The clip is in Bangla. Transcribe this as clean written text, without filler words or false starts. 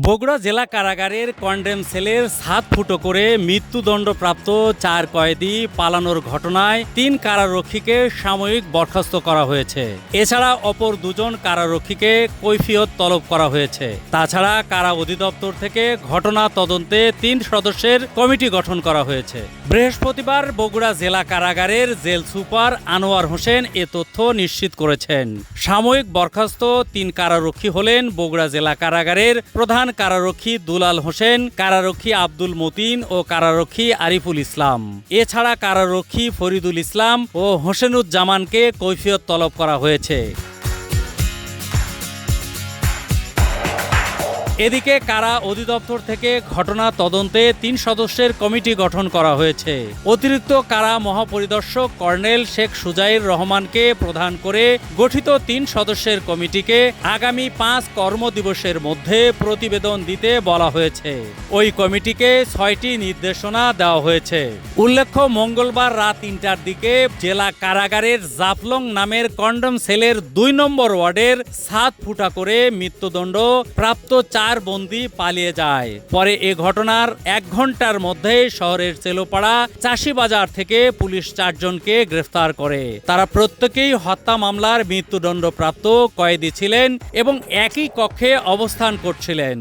বগুড়া জেলা কারাগারের কন্ডেম সেলের ৭ ফুটো করে মৃত্যুদণ্ডপ্রাপ্ত ৪ কয়েদি পালানোর ঘটনায় ৩ কারারক্ষীকে সাময়িক বরখাস্ত করা হয়েছে। এছাড়া অপর ২ জন কারারক্ষীকে কৈফিয়ত তলব করা হয়েছে। তাছাড়া কারা অধিদপ্তর থেকে ঘটনা তদন্তে ৩ সদস্যের কমিটি গঠন করা হয়েছে। বৃহস্পতিবার বগুড়া জেলা কারাগারের জেল সুপার আনোয়ার হোসেন এ তথ্য নিশ্চিত করেছেন। সাময়িক বরখাস্ত ৩ কারারক্ষী হলেন বগুড়া জেলা কারাগারের প্রধান কারারক্ষী দুলাল হোসেন, কারারক্ষী আব্দুল মতিন ও কারারক্ষী আরিফুল ইসলাম। এছাড়া কারারক্ষী ফরিদুল ইসলাম ও হোসেনুজ্জামানকে কৈফিয়ত তলব করা হয়েছে। এদিকে কারা অধিদপ্তর থেকে ঘটনা তদন্তে ৩ সদস্যের কমিটি গঠন করা হয়েছে। অতিরিক্ত কারা মহাপরিদর্শক কর্নেল শেখ সুজাইর রহমানকে প্রধান করে গঠিত ৩ সদস্যের কমিটিকে আগামী ৫ কর্মদিবসের মধ্যে প্রতিবেদন দিতে বলা হয়েছে। ওই কমিটিকে ৬টি নির্দেশনা দেওয়া হয়েছে। উল্লেখ্য, মঙ্গলবার রাত ৩টার দিকে জেলা কারাগারের জাফলং নামের কন্ডম সেলের ২ নম্বর ওয়ার্ডের ৭ ফুটা করে মৃত্যুদণ্ড প্রাপ্ত ৪ বন্দী পালিয়ে যায়। পরে এ ঘটনার ১ ঘন্টার মধ্যে শহরের চেলোপাড়া চাষিবাজার থেকে পুলিশ ৪ জনকে গ্রেফতার করে। তারা প্রত্যেকেই হত্যা মামলার মৃত্যুদণ্ডপ্রাপ্ত কয়েদি ছিলেন এবং একই কক্ষে অবস্থান করছিলেন।